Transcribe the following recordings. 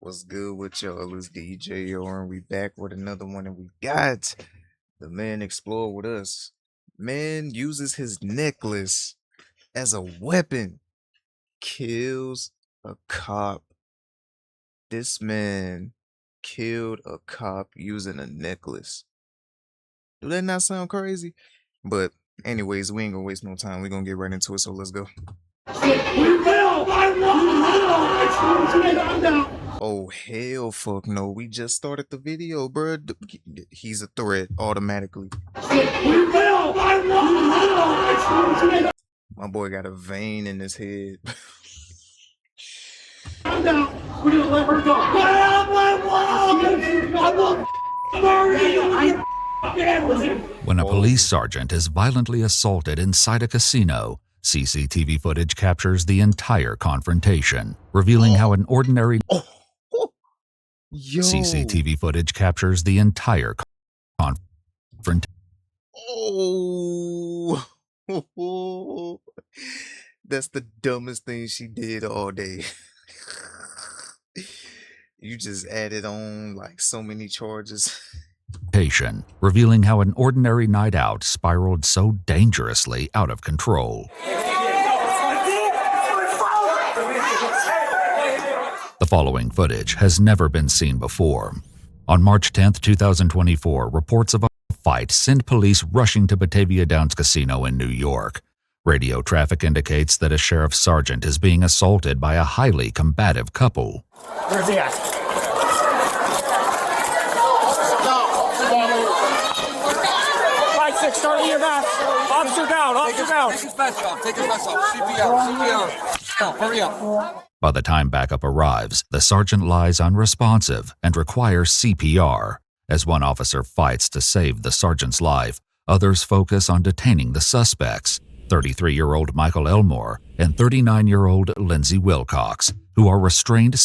What's good with y'all? It's DJR, and we back with another one, and we got the man explore with us. Man uses his necklace as a weapon, kills a cop. This man killed a cop using a necklace. Do that not sound crazy? But anyways, we ain't gonna waste no time. We're gonna get right into it, so let's go. Oh hell fuck no, we just started the video, bruh. He's a threat automatically. My boy got a vein in his head. We're gonna let her go. When a police sergeant is violently assaulted inside a casino, CCTV footage captures the entire confrontation, revealing how an ordinary CCTV footage captures the entire confrontation. Oh, that's the dumbest thing she did all day. You just added on like so many charges. Revealing how an ordinary night out spiraled so dangerously out of control. The following footage has never been seen before. On March 10, 2024, reports of a fight send police rushing to Batavia Downs Casino in New York. Radio traffic indicates that a sheriff's sergeant is being assaulted by a highly combative couple. Where's he at? 5-6, start with your mask. Officer down, officer down. Take his vest off, CPR. No, hurry up. By the time backup arrives, the sergeant lies unresponsive and requires CPR. As one officer fights to save the sergeant's life, others focus on detaining the suspects, 33-year-old Michael Elmore and 39-year-old Lindsay Wilcox, who are restrained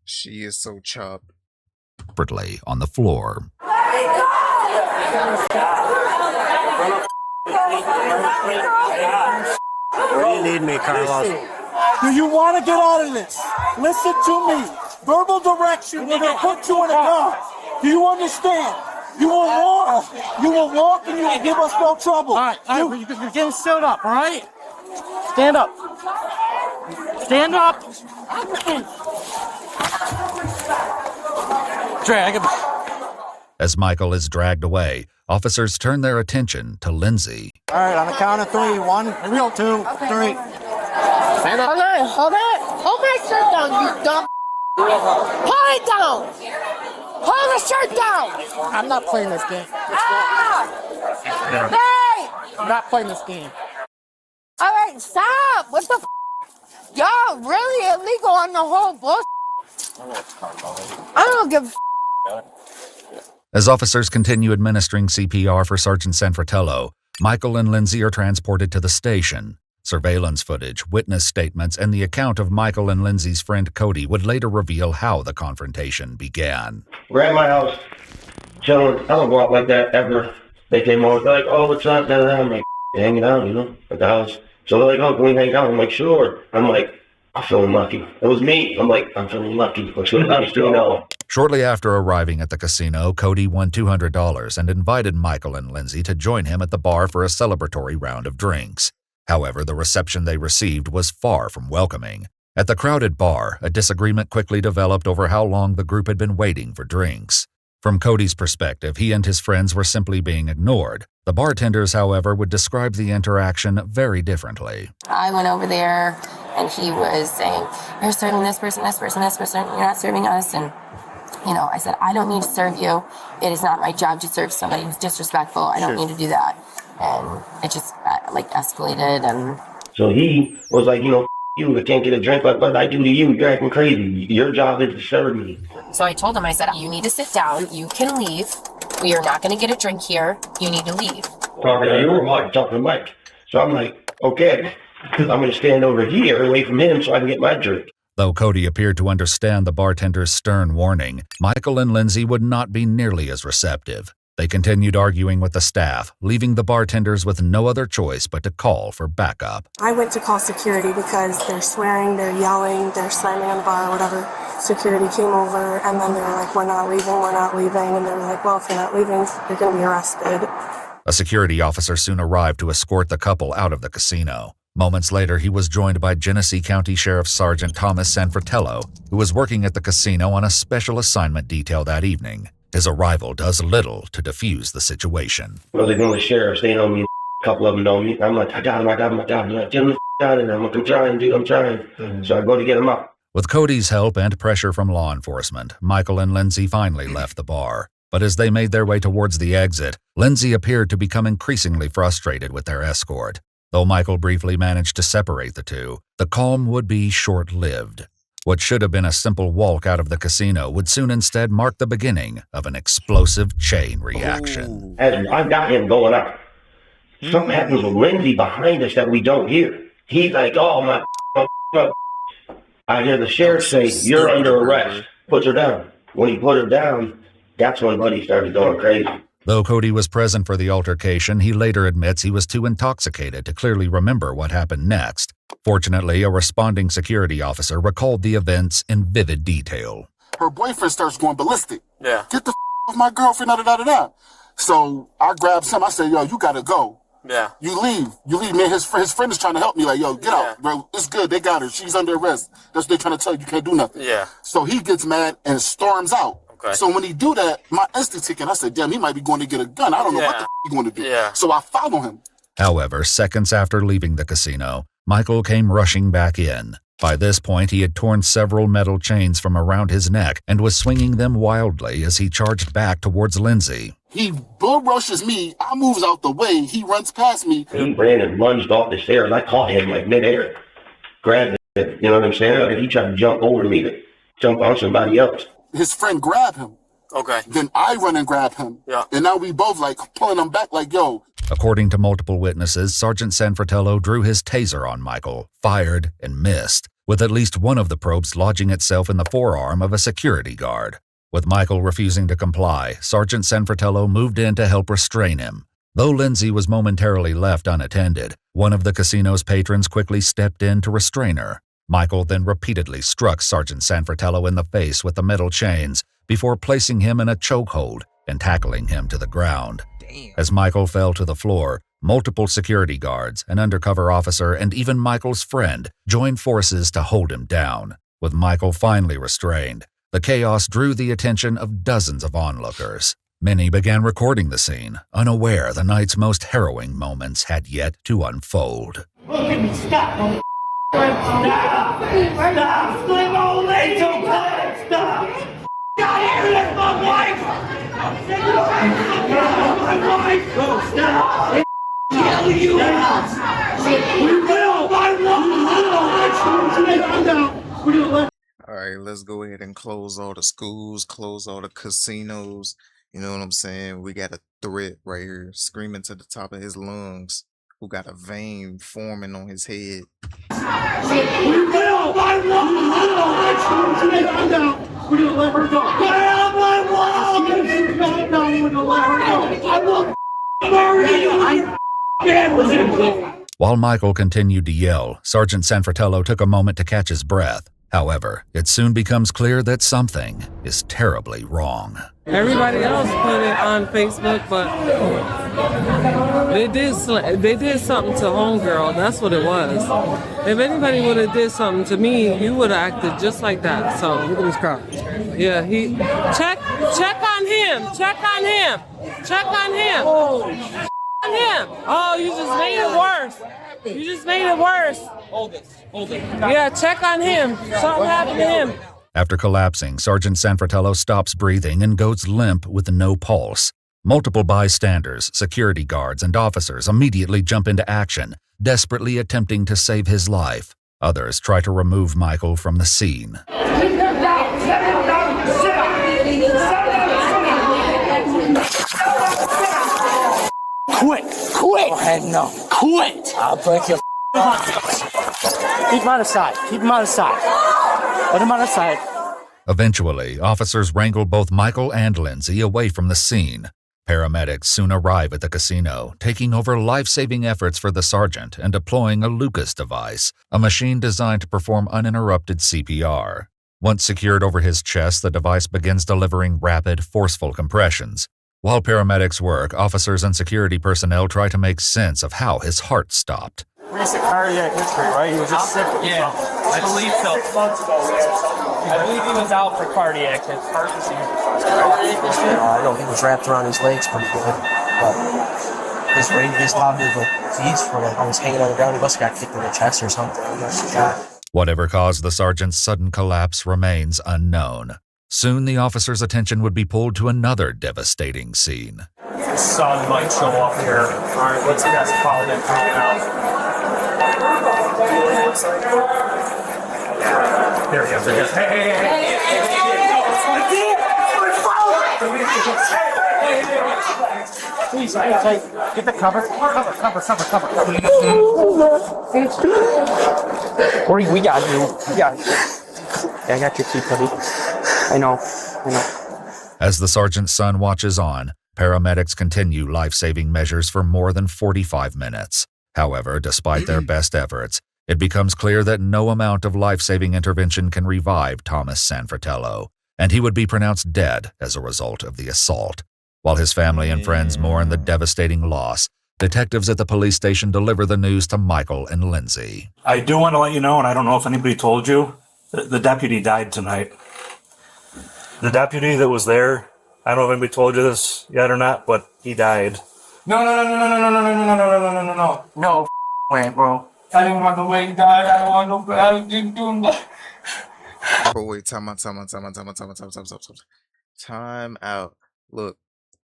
She is so chopped. separately on the floor. Where do you need me, Carlos? Do you want to get out of this? Listen to me. Verbal direction, we're going to put you in a car. Do you understand? You will walk. You will walk and you will give us no trouble. All right, you're getting stood up, all right? Stand up. Stand up. Drag him. As Michael is dragged away, officers turn their attention to Lindsay. All right, on the count of 3. 1, 2, 3. Stand up. Hold my shirt down, you dumb. Hold it down. Hold the shirt down. I'm not playing this game. Hey! I'm not playing this game. All right, stop. What the Y'all really illegal on the whole bullshit. I don't give a As officers continue administering CPR for Sergeant Sanfratello, Michael and Lindsay are transported to the station. Surveillance footage, witness statements, and the account of Michael and Lindsay's friend Cody would later reveal how the confrontation began. We're at my house, chilling. I don't go out like that ever. They came over, they're like, oh, what's up? I'm like, hanging out, at the house. So they're like, oh, can we hang out? I'm like, sure. I'm like, I'm feeling lucky. It was me. I'm like, I'm feeling lucky. Shortly after arriving at the casino, Cody won $200 and invited Michael and Lindsay to join him at the bar for a celebratory round of drinks. However, the reception they received was far from welcoming. At the crowded bar, a disagreement quickly developed over how long the group had been waiting for drinks. From Cody's perspective, he and his friends were simply being ignored. The bartenders, however, would describe the interaction very differently. I went over there and he was saying, you're serving this person, this person, this person, you're not serving us. And, I said, I don't need to serve you. It is not my job to serve somebody who's disrespectful. I don't need to do that. And it just escalated. And so he was like, you, I can't get a drink like what I do to you. You're acting crazy. Your job is to serve me. So I told him, I said, you need to sit down. You can leave. We are not going to get a drink here. You need to leave. Talking to you or Mike? Talking to Mike. So I'm like, okay, because I'm going to stand over here away from him so I can get my drink. Though Cody appeared to understand the bartender's stern warning, Michael and Lindsay would not be nearly as receptive. They continued arguing with the staff, leaving the bartenders with no other choice but to call for backup. I went to call security because they're swearing, they're yelling, they're slamming on the bar, whatever. Security came over, and then they were like, we're not leaving, and they were like, well, if you're not leaving, you're going to be arrested. A security officer soon arrived to escort the couple out of the casino. Moments later, he was joined by Genesee County Sheriff Sergeant Thomas Sanfratello, who was working at the casino on a special assignment detail that evening. His arrival does little to defuse the situation. Well, they're going to the sheriff. They know me. A couple of them know me. I'm like, I got him. They're like, get him out of there. I'm like, I'm trying, dude. I'm trying. So I go to get him up. With Cody's help and pressure from law enforcement, Michael and Lindsay finally left the bar. But as they made their way towards the exit, Lindsay appeared to become increasingly frustrated with their escort. Though Michael briefly managed to separate the two, the calm would be short-lived. What should have been a simple walk out of the casino would soon instead mark the beginning of an explosive chain reaction. As I got him going up, something happens with Lindsay behind us that we don't hear. He's like, oh, my. I hear the sheriff say, you're under arrest. Puts her down. When he put her down, that's when Buddy started going crazy. Though Cody was present for the altercation, he later admits he was too intoxicated to clearly remember what happened next. Fortunately, a responding security officer recalled the events in vivid detail. Her boyfriend starts going ballistic. Yeah. Get the off my girlfriend, da-da-da-da-da. So I grabbed him. I said, yo, you gotta go. Yeah. You leave. Man, his friend is trying to help me. Like, yo, get out, bro. It's good. They got her. She's under arrest. That's what they're trying to tell you. You can't do nothing. Yeah. So he gets mad and storms out. Okay. So when he do that, my instinct ticket, I said, damn, he might be going to get a gun. I don't know what the he's going to do. Yeah. So I follow him. However, seconds after leaving the casino, Michael came rushing back in. By this point, he had torn several metal chains from around his neck and was swinging them wildly as he charged back towards Lindsay. He bull rushes me. I moves out the way. He runs past me. He ran and lunged off the stairs. I caught him like midair. Grabbed it. You know what I'm saying? And he tried to jump over me to jump on somebody else. His friend grabbed him. Okay. Then I run and grab him. Yeah. And now we both like pulling him back like, yo. According to multiple witnesses, Sergeant Sanfratello drew his taser on Michael, fired, and missed, with at least one of the probes lodging itself in the forearm of a security guard. With Michael refusing to comply, Sergeant Sanfratello moved in to help restrain him. Though Lindsay was momentarily left unattended, one of the casino's patrons quickly stepped in to restrain her. Michael then repeatedly struck Sergeant Sanfratello in the face with the metal chains before placing him in a chokehold and tackling him to the ground. Damn. As Michael fell to the floor, multiple security guards, an undercover officer, and even Michael's friend joined forces to hold him down. With Michael finally restrained, the chaos drew the attention of dozens of onlookers. Many began recording the scene, unaware the night's most harrowing moments had yet to unfold. Look at me, stop! Stop! Stop! Leave old lady alone! Stop! Got here, that's my wife! My wife! Go, stop! Kill you! We will! My wife! All right, let's go ahead and close all the schools, close all the casinos. You know what I'm saying? We got a threat right here, screaming to the top of his lungs, who got a vein forming on his head. We will! My wife! We're gonna let her go. My wife! We're gonna let her go. I will murder you! While Michael continued to yell, Sergeant Sanfratello took a moment to catch his breath. However, it soon becomes clear that something is terribly wrong. Everybody else put it on Facebook, but they did something to homegirl. That's what it was. If anybody would have did something to me, you would have acted just like that. So look at this car. Yeah, he check on him. Check on him. Check on him. On him. Oh, you just made it worse. You just made it worse. Hold it. Yeah, check on him. Something happened to him. After collapsing, Sergeant Sanfratello stops breathing and goes limp with no pulse. Multiple bystanders, security guards, and officers immediately jump into action, desperately attempting to save his life. Others try to remove Michael from the scene. Quit! Go ahead, no. Quit! I'll break your Keep him on the side. Keep him on the side. Put him on the side. Eventually, officers wrangled both Michael and Lindsay away from the scene. Paramedics soon arrive at the casino, taking over life-saving efforts for the sergeant and deploying a Lucas device, a machine designed to perform uninterrupted CPR. Once secured over his chest, the device begins delivering rapid, forceful compressions. While paramedics work, officers and security personnel try to make sense of how his heart stopped. Recent cardiac history, right? He was just sick. Yeah, I believe so. I believe he was out for cardiac. It's hard to see. I know he was wrapped around his legs pretty good, but his cognitive disease from it, I was hanging on the ground. He must have got kicked in the chest or something. I'm not sure. Whatever caused the sergeant's sudden collapse remains unknown. Soon the officer's attention would be pulled to another devastating scene. The sun might show up here. All right, let's guess probably coming out. There he goes. There he goes. Hey. Please, get the cover. Cover. Corey, we got you. Yeah, I got your key, buddy. I know. As the sergeant's son watches on, paramedics continue life-saving measures for more than 45 minutes. However, despite their best efforts, it becomes clear that no amount of life-saving intervention can revive Thomas Sanfratello, and he would be pronounced dead as a result of the assault. While his family and friends mourn the devastating loss, detectives at the police station deliver the news to Michael and Lindsay. I do want to let you know, and I don't know if anybody told you, the deputy died tonight. The deputy that was there, I don't know if anybody told you this yet or not, but he died. No. No, way, bro. I didn't want the way he died. I don't want no. I didn't do that. Bro, wait, time out. Look,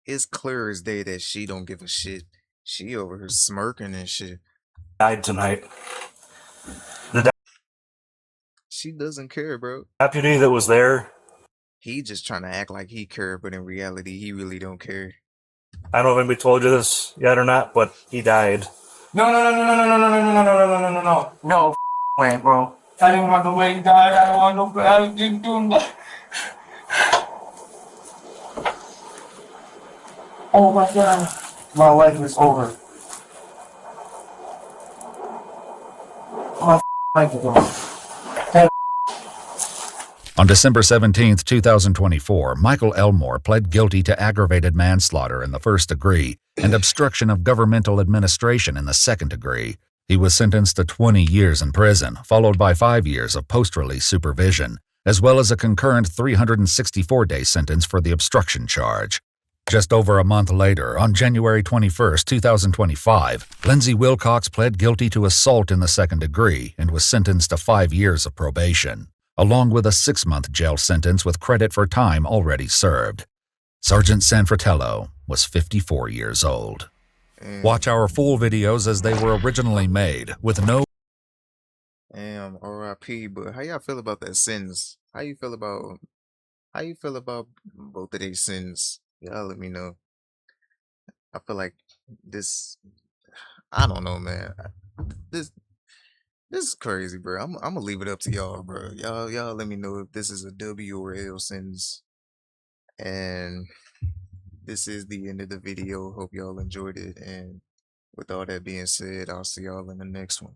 it's clear as day that she don't give a shit. She over here smirking and shit. Died tonight. She doesn't care, bro. Deputy that was there, He just trying to act like he care, but in reality, he really don't care. I don't know if anybody told you this yet or not, but he died. No. No, way, bro. I didn't want the way he died. I don't want no. I didn't do that. Oh my God. My life is over. My life is over. On December 17, 2024, Michael Elmore pled guilty to aggravated manslaughter in the first degree and obstruction of governmental administration in the second degree. He was sentenced to 20 years in prison, followed by 5 years of post-release supervision, as well as a concurrent 364-day sentence for the obstruction charge. Just over a month later, on January 21, 2025, Lindsay Wilcox pled guilty to assault in the second degree and was sentenced to 5 years of probation, along with a 6-month jail sentence with credit for time already served. Sergeant Sanfratello was 54 years old. Watch our full videos as they were originally made, with no... Damn, R.I.P. But how y'all feel about that sentence? How you feel about both of these sins? Y'all let me know. I feel like this. I don't know, man. This is crazy, bro. I'm gonna leave it up to y'all, bro. Y'all let me know if this is a W or L sentence. And this is the end of the video. Hope y'all enjoyed it. And with all that being said, I'll see y'all in the next one.